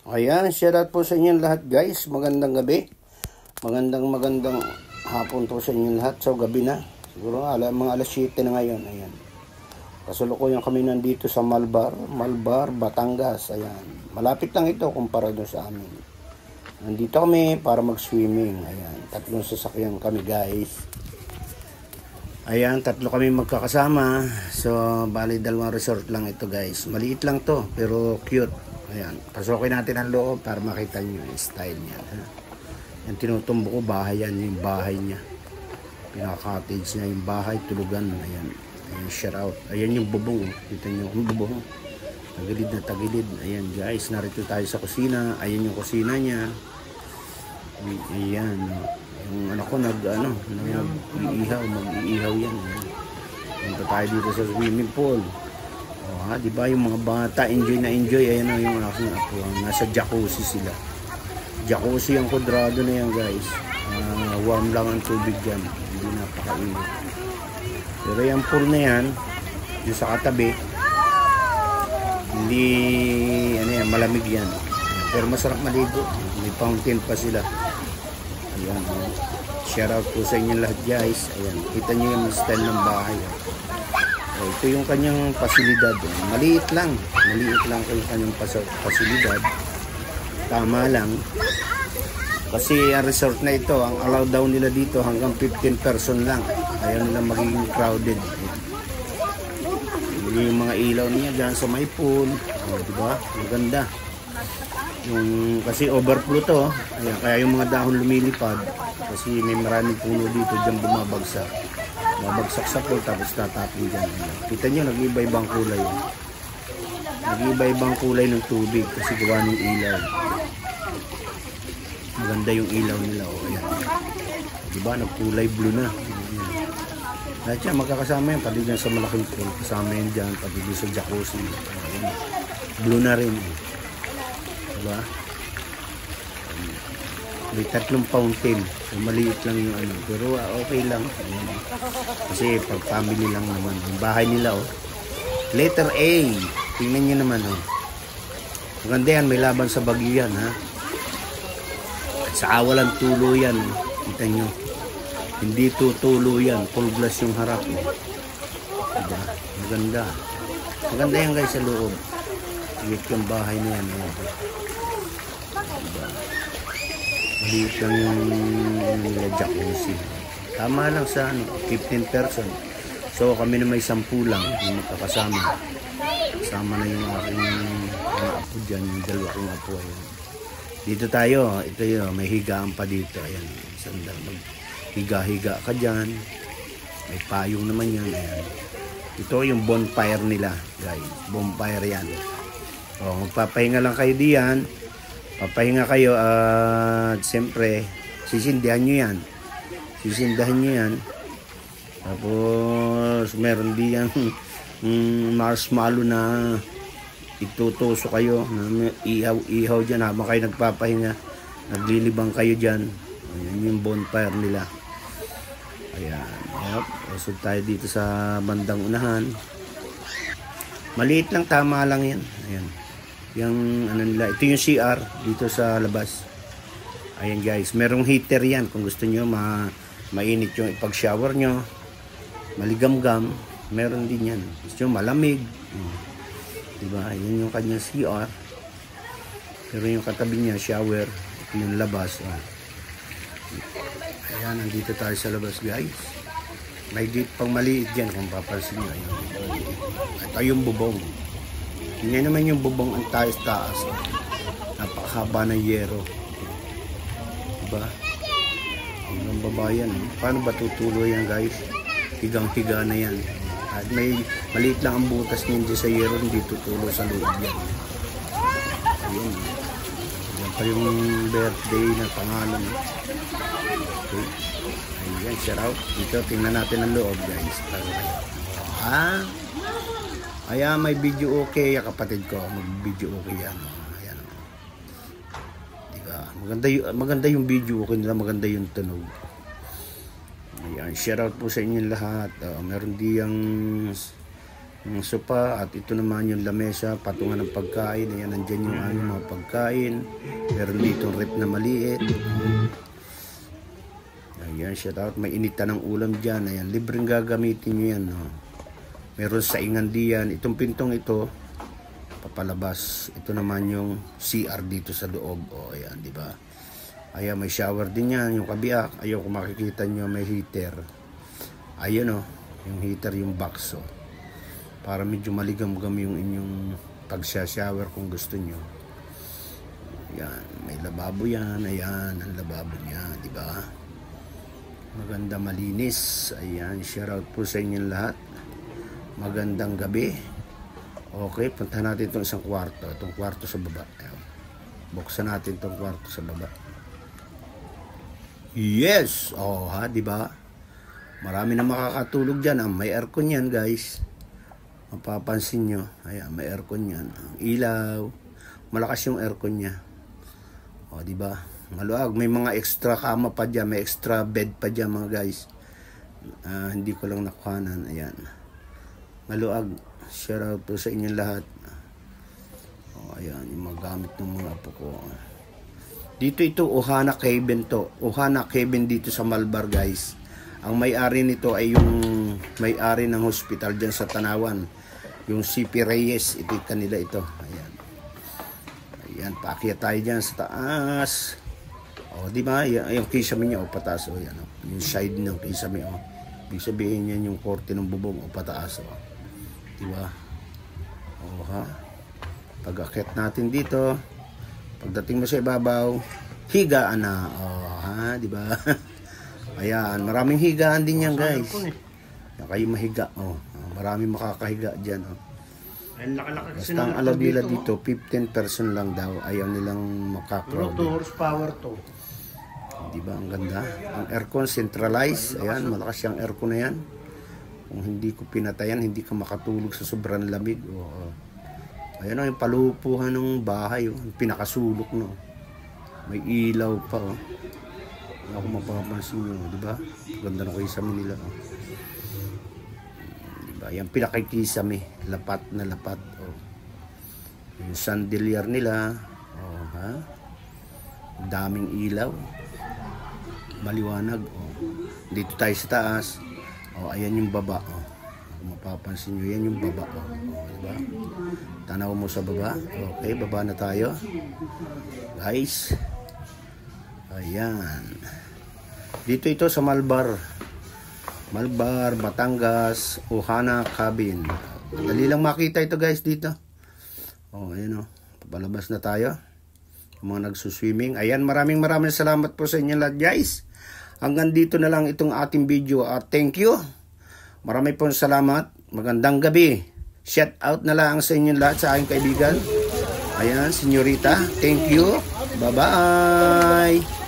Ayan, shoutout po sa inyong lahat guys. Magandang gabi. Magandang hapon po sa inyong lahat. So gabi na. Siguro mga alas 7 na ngayon. Ayan. Kasalukuyan kami nandito sa Malbar, Batangas. Ayan. Malapit lang ito kumpara doon sa amin. Nandito kami para mag-swimming. Ayan. 3 sasakyan kami guys. Ayan, 3 kami magkakasama. So, bali 2 resort lang ito guys. Maliit lang to, pero cute. Ayan, pasokin natin ang loob para makita nyo yung style niya. Yung tinutumbo ko, bahay yan, yung bahay niya. Pinaka-cottage niya, yung bahay, tulugan. Ayan, ayan, shout out. Ayan yung bubong. Kita nyo yung bubong. Tagilid na tagilid. Ayan guys, narito tayo sa kusina. Ayan yung kusina niya. Ayan, yung anak ko mag-iihaw yan. Punta tayo dito sa swimming pool. Di ba yung mga bata enjoy na enjoy. Ayan o yung aking apo, nasa jacuzzi sila. Jacuzzi ang kwadrado na yan guys. Warm lang ang tubig dyan, hindi napakainit. Pero yung pool na yan, yung sa katabi, hindi malamig yan. Pero masarap maligo, may fountain pa sila. Ayan, shout out po sa inyo lahat guys. Ayan, kita nyo yung style ng bahay. Ito yung kanyang pasilidad. Maliit lang po yung kanyang pasilidad. Tama lang. Kasi ang resort na ito, ang allow daw nila dito hanggang 15 person lang. Ayaw nila magiging crowded. Yung mga ilaw niya dyan sa may pool. Diba? Maganda. Kasi overflow to. Ayan, kaya yung mga dahon lumilipad. Kasi may maraming puno dito dyan bumabagsak. Mabagsak sa pool tapos tatapin dyan. Kita nyo, nag-iba-ibang kulay. Nag-iba-ibang kulay ng tubig kasi gawa ng ilaw. Maganda yung ilaw nila. Ayan. Diba, nagkulay blue na. Ayan. Lahat yan, magkakasama yan. Pati dyan sa malaking pool. Kasama yan dyan. Pati dyan sa jacuzzi. Ayan. Blue na rin. Diba? May 3 fountain. So, maliit lang yung pero okay lang. Ayan. Kasi pag family lang naman. Yung bahay nila letter A. Tingnan nyo naman maganda yan. May laban sa bagyo yan At sa walang tulo yan. Kita nyo. Hindi tutulo yan. Full glass yung harap. Diba? Maganda. Maganda yan guys sa loob. Iyot yung bahay na yan. Diba? Maliit lang yung jacuzzi. Tama lang sa 15 person. So kami na may 10 lang yung magkakasama. Kasama na yung aking mga apo dyan, yung 2 kong apo. Ayan. Dito tayo, ito yun, may higaan pa dito. Ayan, sandal, higa-higa ka dyan. May payong naman yan. Ayan. Ito yung bonfire nila, guys. Bonfire yan. Magpapahinga lang kayo diyan. Papahinga kayo at siyempre sisindihan nyo yan. Tapos meron diyan marshmallow na itutuso kayo na ihaw dyan habang kayo nagpapahinga. Naglilibang kayo dyan. Ayan yung bonfire nila. Ayan. Usod tayo dito sa bandang unahan. Maliit lang, tama lang yan. Ayan. Yung nila, ito yung CR dito sa labas. Ayan guys, merong heater yan kung gusto nyo mainit yung ipag-shower nyo, maligamgam, meron din yan. Gusto nyo malamig, diba? Ayan yung kanyang CR, pero yung katabi niya shower. Ito yung labas. Ayan, nandito tayo sa labas guys. May gate pang maliit dyan kung papansin nyo. Ito yung bubong. Tingnan naman yung bubong ang taas. Napakahaba ng yero. Diba? Hanggang baba yan. Paano ba tutulo yan guys? Higang-higa na yan. At may maliit lang ang butas niyan sa yero, hindi tutulo sa loob yan. Ayan. Yan pa yung birthday na pangalan. Okay. Ayan, shout out. Dito, tingnan natin ang loob guys. Ayan, may video okay kapatid ko. Mag-video okay yan. Ayan. Diba? Maganda yung video okay nila. Maganda yung tunog. Ayan, shout out po sa inyo lahat. Meron diyang Yung sopa, at ito naman yung lamesa, patungan ng pagkain. Ayan, nandyan yung aming mga pagkain. Meron dito rep na maliit. Ayan, shout out. May inita ng ulam dyan. Ayan, libreng gagamitin nyo yan. No? Meron saingan diyan. Itong pintong ito, papalabas. Ito naman yung CR dito sa loob. O, ayan, di ba? Ayan, may shower din yan. Yung kabiak. Ayun, kung makikita nyo, may heater. Ayun, o. Yung heater, yung box, o. Para medyo maligam-gam yung inyong pagsha-shower kung gusto nyo. Ayan, may lababo yan. Ayan, ang lababo niya, di ba? Maganda, malinis. Ayan, shout out po sa inyong lahat. Magandang gabi. Okay, punta natin itong isang kwarto. Itong kwarto sa baba. Ayan. Buksan natin itong kwarto sa baba. Yes! Oh, ha, di ba? Marami na makakatulog dyan. May aircon yan, guys. Mapapansin nyo. Ayan, may aircon yan. Ilaw. Malakas yung aircon niya. O, di ba? Maluag, may mga extra kama pa dyan, may extra bed pa dyan mga guys. Hindi ko lang nakuhanan. Ayan. Maluag, shout out po sa inyong lahat. O, ayan, yung mga gamit ng mga apo ko. Dito ito, Ohana Cabin to. Ohana Cabin dito sa Malbar guys. Ang may-ari nito ay yung may-ari ng hospital dyan sa Tanawan. Yung CP Reyes, ito kanila ito. Ayan. Ayan, paakyat tayo dyan sa taas. O, di ba? Yung kisame niya, o, pataas, o, yan, o. Yung side ng kisame, o. Ibig sabihin yan yung korte ng bubong, o, pataas, o. Di ba? O, ha? Pag-akyat natin dito, pagdating mo sa ibabaw, higaan na, o, ha? Di ba? Ayan, maraming higaan din yan, guys. Na kayo mahiga, o. Maraming makakahiga dyan, o. Basta ang alabila dito, 15 person lang daw. Ayaw nilang makakrowd. 2 horsepower to. Diba, ang ganda. Ang aircon centralized. Ayan, malakas yung aircon na yan. Kung hindi ko pinatayan, hindi ka makatulog sa sobrang lamig. O, ayan o, yung palupuhan ng bahay. O, yung pinakasulok, no. May ilaw pa, o. Wala akong mapapansin nyo, diba? Ganda na kayo sa nila, o. Diba, yung pinakikisame. Lapat na lapat, o. Yung chandelier nila. O, ha? Daming ilaw. Maliwanag, oh. Dito tayo sa taas, oh, ayan yung baba, oh. Kung mapapansin nyo, yan yung baba, oh. Oh, diba? Tanaw mo sa baba. Okay, baba na tayo guys. Ayan, dito ito sa Malbar, Batangas, Ohana Cabin. Dali lang makita ito guys dito. Oh, ayan, oh. Palabas na tayo, mga nagsuswimming. Ayan, maraming salamat po sa inyo lahat guys. Hanggang dito na lang itong ating video. Thank you. Marami pong salamat. Magandang gabi. Shout out na lang sa inyo lahat, sa aking kaibigan. Ayan, senyorita. Thank you. Bye-bye.